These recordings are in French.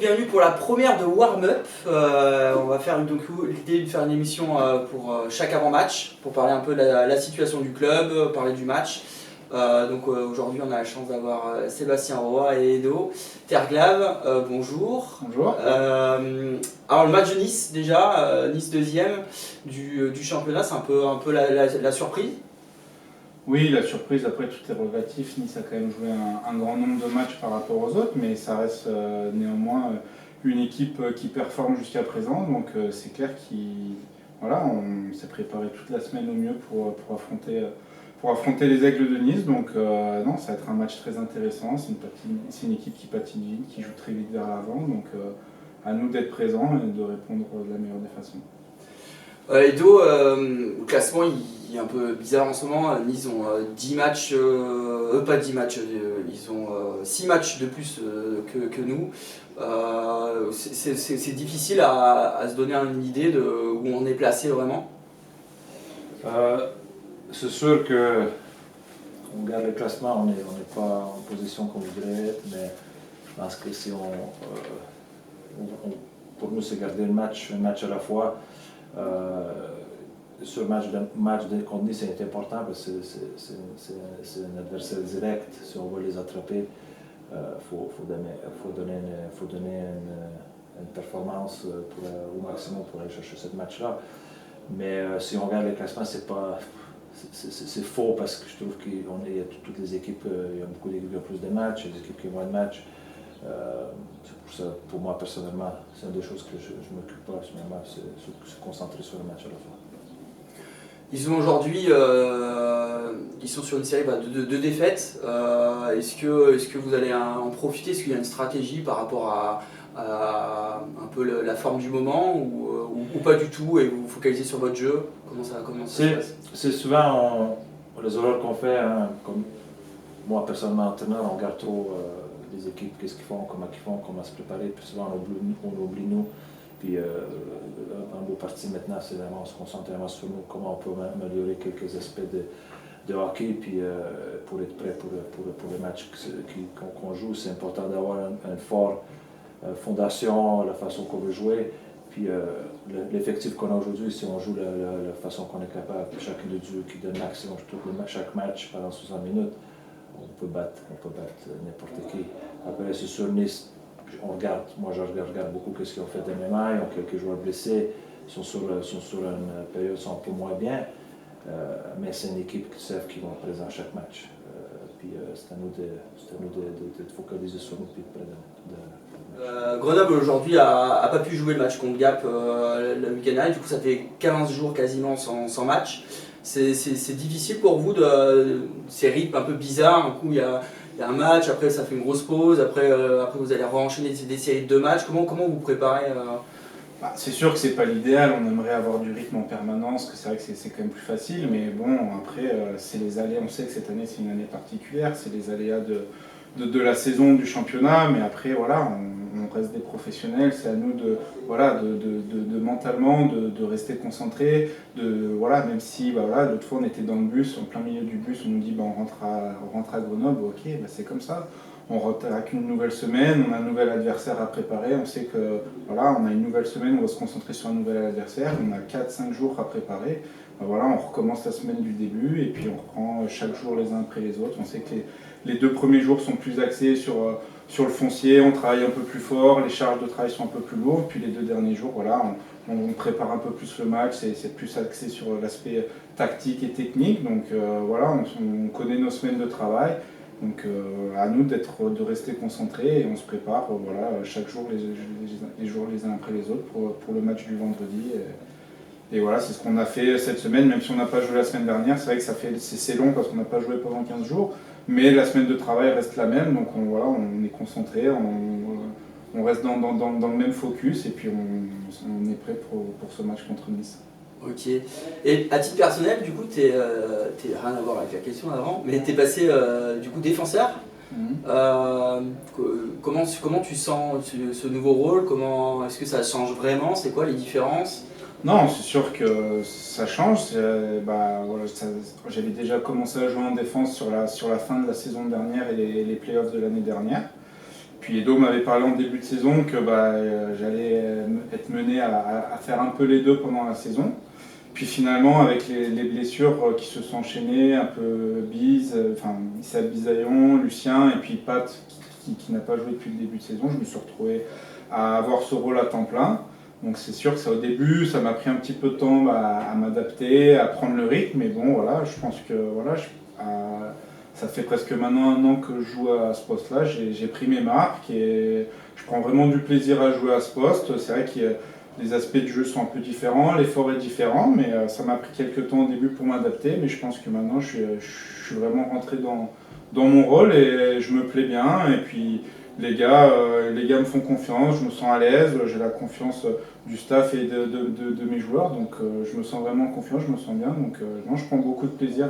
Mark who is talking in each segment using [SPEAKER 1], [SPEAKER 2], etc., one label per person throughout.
[SPEAKER 1] bienvenue pour la première de Warm-Up. On va faire donc l'idée de faire une émission pour chaque avant-match, pour parler un peu de la situation du club, parler du match. Aujourd'hui on a la chance d'avoir Sébastien Roy et Edo Terglav. Bonjour.
[SPEAKER 2] Bonjour.
[SPEAKER 1] Alors le match de Nice déjà, Nice deuxième du championnat, c'est un peu la surprise.
[SPEAKER 2] Oui, la surprise, après tout est relatif. Nice a quand même joué un grand nombre de matchs par rapport aux autres, mais ça reste néanmoins une équipe qui performe jusqu'à présent. Donc c'est clair on s'est préparé toute la semaine au mieux pour affronter les Aigles de Nice. Donc non, ça va être un match très intéressant. C'est une équipe qui patine vite, qui joue très vite vers l'avant. Donc à nous d'être présents et de répondre de la meilleure des façons.
[SPEAKER 1] Edo, le classement il est un peu bizarre en ce moment. Nice ont 10 matchs, pas 10 matchs, ils ont 6 matchs de plus que nous. C'est difficile à se donner une idée de où on est placé vraiment.
[SPEAKER 3] C'est sûr que on regarde le classement, on n'est pas en position qu'on voudrait être, mais je pense que si pour nous c'est garder un match à la fois. Ce match contre Nice est important parce que c'est un adversaire direct. Si on veut les attraper, faut donner une performance au maximum pour aller chercher ce match-là. Mais si on regarde le classement, c'est faux parce que je trouve qu'il y a toutes les équipes, il y a beaucoup d'équipes qui ont plus de matchs, il y a des équipes qui ont moins de matchs. C'est pour ça, pour moi personnellement, c'est une des choses que je ne m'occupe pas, c'est se concentrer sur le match à la fin.
[SPEAKER 1] Ils ont aujourd'hui, ils sont sur une série de défaites. Est-ce que vous allez en profiter? Est-ce qu'il y a une stratégie par rapport à un peu la forme du moment ou pas du tout et vous vous focalisez sur votre jeu? Comment ça se passe?
[SPEAKER 3] C'est souvent les erreurs qu'on fait, hein, comme moi personnellement entraîneur, on regarde trop les équipes, qu'est-ce qu'ils font, comment se préparer, puis souvent on oublie nous. Puis un beau parti maintenant, c'est vraiment, on se concentre vraiment sur nous, comment on peut améliorer quelques aspects de hockey, puis pour être prêt pour les matchs qu'on joue, c'est important d'avoir une forte fondation, la façon qu'on veut jouer. Puis l'effectif qu'on a aujourd'hui, si on joue la façon qu'on est capable, chacun de Dieu qui donne maximum chaque match pendant 60 minutes, on peut battre n'importe qui. Après, c'est sur Nice, moi je regarde beaucoup ce qu'ils ont fait dernièrement, ils ont quelques joueurs blessés, ils sont sur une période, sont un peu moins bien, mais c'est une équipe qui sait qu'ils vont être présents à chaque match. Puis c'est à nous de focaliser sur nous.
[SPEAKER 1] Grenoble aujourd'hui n'a pas pu jouer le match contre Gap le week-end dernier, du coup ça fait 15 jours quasiment sans match. C'est difficile pour vous ces rythmes un peu bizarres, un coup il y a un match, après ça fait une grosse pause, après vous allez re-enchaîner des séries de 2 matchs. Comment vous préparez
[SPEAKER 2] C'est sûr que c'est pas l'idéal, on aimerait avoir du rythme en permanence, que c'est vrai que c'est quand même plus facile, mais bon, après c'est les aléas, on sait que cette année c'est une année particulière, c'est les aléas de la saison du championnat, mais après voilà, on reste des professionnels, c'est à nous de mentalement de rester concentrés, même si l'autre fois on était dans le bus, en plein milieu du bus, on nous dit on rentre à Grenoble, ok, c'est comme ça. On rentre avec une nouvelle semaine, on a un nouvel adversaire à préparer, on sait que on a une nouvelle semaine, on va se concentrer sur un nouvel adversaire, on a 4-5 jours à préparer. On recommence la semaine du début et puis on reprend chaque jour les uns après les autres. On sait que les 2 premiers jours sont plus axés sur le foncier, on travaille un peu plus fort, les charges de travail sont un peu plus lourdes, puis les 2 derniers jours, on prépare un peu plus le match, c'est plus axé sur l'aspect tactique et technique. Donc on connaît nos semaines de travail. Donc à nous de rester concentrés et on se prépare chaque jour les jours les uns après les autres pour le match du vendredi. Et voilà, c'est ce qu'on a fait cette semaine, même si on n'a pas joué la semaine dernière. C'est vrai que c'est long parce qu'on n'a pas joué pendant 15 jours, mais la semaine de travail reste la même, donc on est concentré, on reste dans le même focus et puis on est prêt pour ce match contre Nice.
[SPEAKER 1] Ok. Et à titre personnel, du coup, t'es rien à voir avec la question avant, mais t'es passé du coup défenseur. Comment tu sens ce nouveau rôle? Est-ce que ça change vraiment? C'est quoi les différences?
[SPEAKER 2] Non, c'est sûr que ça change. J'avais déjà commencé à jouer en défense sur la fin de la saison dernière et les playoffs de l'année dernière. Puis Edo m'avait parlé en début de saison que j'allais être mené à faire un peu les deux pendant la saison. Puis finalement, avec les blessures qui se sont enchaînées, un peu Issa Bisaillon, Lucien et puis Pat qui n'a pas joué depuis le début de saison, je me suis retrouvé à avoir ce rôle à temps plein. Donc c'est sûr que au début, ça m'a pris un petit peu de temps à m'adapter, à prendre le rythme. Mais bon, voilà, je pense que ça fait presque maintenant 1 an que je joue à ce poste-là. J'ai pris mes marques et je prends vraiment du plaisir à jouer à ce poste. C'est vrai que les aspects du jeu sont un peu différents, l'effort est différent, mais ça m'a pris quelques temps au début pour m'adapter. Mais je pense que maintenant, je suis vraiment rentré dans mon rôle et je me plais bien. Et puis les gars me font confiance, je me sens à l'aise, j'ai la confiance du staff et de mes joueurs. Donc je me sens vraiment confiant, je me sens bien. Donc moi, je prends beaucoup de plaisir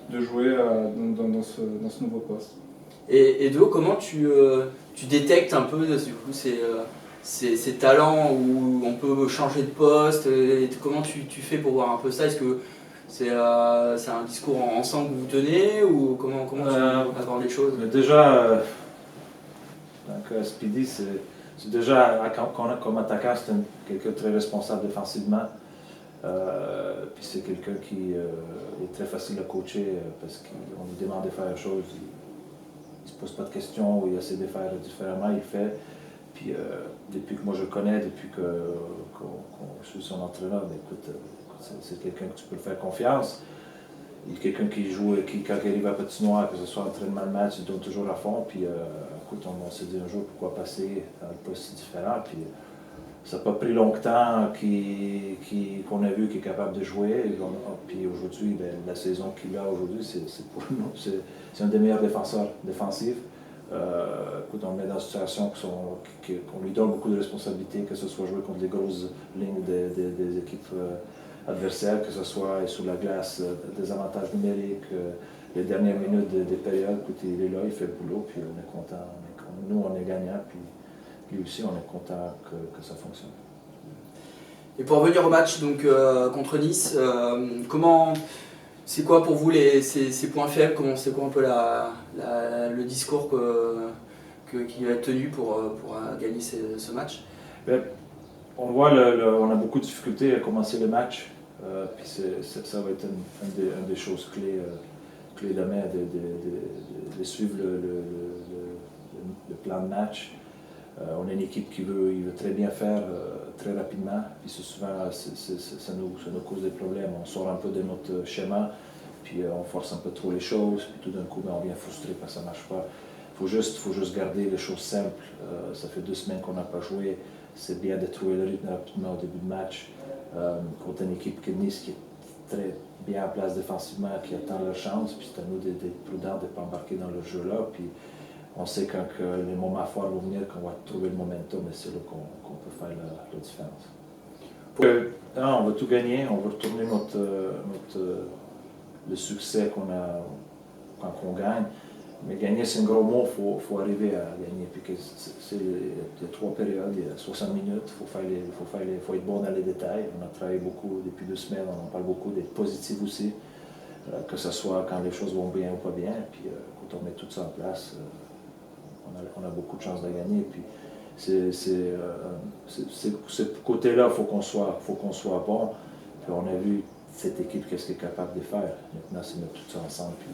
[SPEAKER 2] de jouer dans ce nouveau poste.
[SPEAKER 1] Et Edo, comment tu détectes un peu du coup, ces talents où on peut changer de poste et comment tu fais pour voir un peu ça? Est-ce que c'est un discours ensemble que vous tenez ou comment tu abordes les choses?
[SPEAKER 3] Déjà, donc, Speedy, c'est déjà, comme attaquant, c'est quelqu'un de très responsable défensivement. Puis c'est quelqu'un qui est très facile à coacher parce qu'on lui demande de faire une chose, il ne se pose pas de questions ou il essaie de faire différemment, il fait. Puis depuis que moi je le connais, depuis que je suis son entraîneur, ben, écoute, c'est quelqu'un que tu peux faire confiance. Il est quelqu'un qui joue, quand il arrive à Patinoire, que ce soit entraînement de match, il donne toujours à fond. Puis écoute, on s'est dit un jour pourquoi passer dans le poste différent. Puis ça n'a pas pris longtemps qu'on a vu qu'il est capable de jouer. Puis aujourd'hui, ben, la saison qu'il a aujourd'hui, c'est pour nous, c'est un des meilleurs défenseurs défensifs. Écoute, on le met dans une situation qu'on lui donne beaucoup de responsabilités, que ce soit jouer contre les grosses lignes des équipes adversaires, que ce soit sur la glace, des avantages numériques, les dernières minutes des périodes. Écoute, il est là, il fait le boulot, puis on est content. Nous, on est gagnants, puis lui aussi, on est content que ça fonctionne.
[SPEAKER 1] Et pour revenir au match donc, contre Nice, c'est quoi pour vous ces points faibles? C'est quoi un peu le discours qui va être tenu pour gagner ce match?
[SPEAKER 3] Bien, on voit, on a beaucoup de difficultés à commencer le match. Puis ça va être une des choses clés demain, de suivre le plan de match. On a une équipe qui veut très bien faire très rapidement, puis souvent ça nous cause des problèmes. On sort un peu de notre schéma, puis on force un peu trop les choses, puis tout d'un coup on vient frustré parce que ça ne marche pas. Il faut juste garder les choses simples. Ça fait 2 semaines qu'on n'a pas joué. C'est bien de trouver le rythme rapidement au début de match. Contre une équipe comme Nice qui est très bien en place défensivement, qui attend leur chance, puis c'est à nous d'être prudents, de ne pas embarquer dans le jeu-là. Puis on sait quand les moments forts vont venir, qu'on va trouver le momentum, et c'est là qu'on peut faire la différence. On va tout gagner, on va retourner le succès qu'on a quand on gagne. Mais gagner, c'est un gros mot, il faut arriver à gagner. Puis il y a 3 périodes, il y a 60 minutes, il faut être bon dans les détails. On a travaillé beaucoup depuis 2 semaines, on en parle beaucoup, d'être positif aussi, que ce soit quand les choses vont bien ou pas bien. Puis quand on met tout ça en place, on a beaucoup de chances de gagner. Puis ce côté-là, il faut qu'on soit bon. Puis on a vu cette équipe, qu'est-ce qu'elle est capable de faire. Maintenant, c'est mettre tout ça ensemble, puis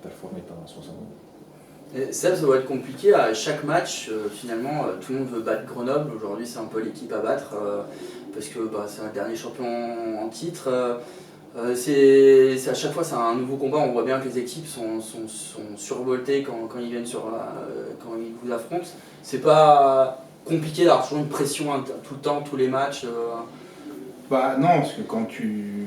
[SPEAKER 3] performer pendant 60 minutes.
[SPEAKER 1] Ça doit être compliqué. À chaque match, finalement, tout le monde veut battre Grenoble. Aujourd'hui, c'est un peu l'équipe à battre parce que c'est un dernier champion en titre. À chaque fois, c'est un nouveau combat. On voit bien que les équipes sont survoltées quand ils viennent quand ils vous affrontent. C'est pas compliqué d'avoir toujours une pression tout le temps, tous les matchs.
[SPEAKER 2] Non, parce que quand tu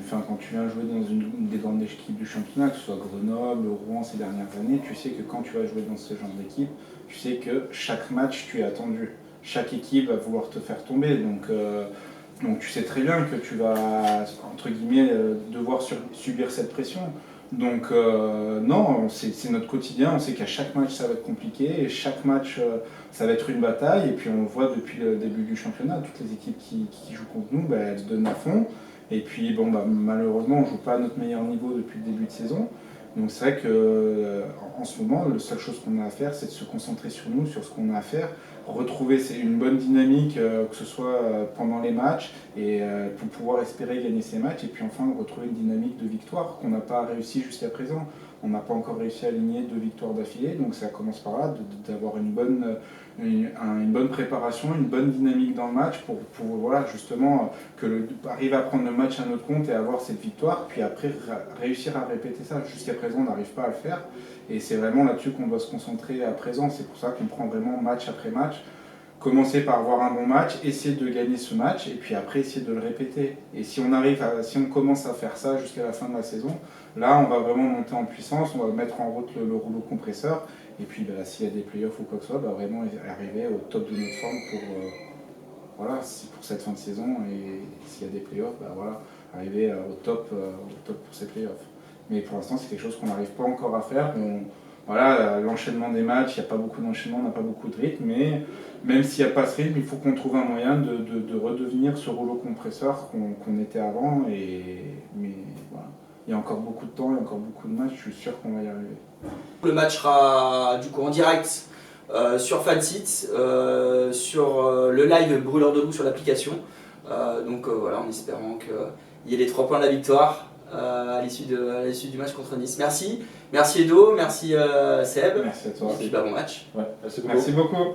[SPEAKER 2] viens jouer dans une des grandes équipes du championnat, que ce soit Grenoble, Rouen ces dernières années, tu sais que quand tu vas jouer dans ce genre d'équipe, tu sais que chaque match tu es attendu. Chaque équipe va vouloir te faire tomber. Donc tu sais très bien que tu vas, entre guillemets, devoir subir cette pression. Donc non, c'est notre quotidien, on sait qu'à chaque match ça va être compliqué, et chaque match ça va être une bataille, et puis on le voit depuis le début du championnat, toutes les équipes qui jouent contre nous, elles se donnent à fond, et puis malheureusement on ne joue pas à notre meilleur niveau depuis le début de saison, Donc c'est vrai que en ce moment, la seule chose qu'on a à faire, c'est de se concentrer sur nous, sur ce qu'on a à faire, retrouver une bonne dynamique, que ce soit pendant les matchs, et pour pouvoir espérer gagner ces matchs, et puis enfin retrouver une dynamique de victoire qu'on n'a pas réussi jusqu'à présent. On n'a pas encore réussi à aligner 2 victoires d'affilée, donc ça commence par là, d'avoir une bonne préparation, une bonne dynamique dans le match pour voilà, justement arriver à prendre le match à notre compte et avoir cette victoire, puis après réussir à répéter ça. Jusqu'à présent, on n'arrive pas à le faire, et c'est vraiment là-dessus qu'on doit se concentrer à présent. C'est pour ça qu'on prend vraiment match après match. Commencer par avoir un bon match, essayer de gagner ce match, et puis après essayer de le répéter. Et si on commence à faire ça jusqu'à la fin de la saison, là on va vraiment monter en puissance, on va mettre en route le rouleau compresseur, et puis s'il y a des playoffs ou quoi que ce soit, vraiment arriver au top de notre forme pour cette fin de saison, et s'il y a des playoffs, arriver au top pour ces playoffs. Mais pour l'instant c'est quelque chose qu'on n'arrive pas encore à faire. L'enchaînement des matchs, il n'y a pas beaucoup d'enchaînement, on n'a pas beaucoup de rythme, mais même s'il n'y a pas ce rythme, il faut qu'on trouve un moyen de redevenir ce rouleau compresseur qu'on était avant. Mais voilà, il y a encore beaucoup de temps, il y a encore beaucoup de matchs, je suis sûr qu'on va y arriver.
[SPEAKER 1] Le match sera du coup en direct sur Fansite, sur le live Brûleur de Loup sur l'application. Voilà, en espérant qu'il y ait les 3 points de la victoire à l'issue du match contre Nice. Merci Edo, merci Seb.
[SPEAKER 2] Merci à toi.
[SPEAKER 1] Et puis bon match.
[SPEAKER 3] Ouais, merci beaucoup.
[SPEAKER 2] Merci beaucoup.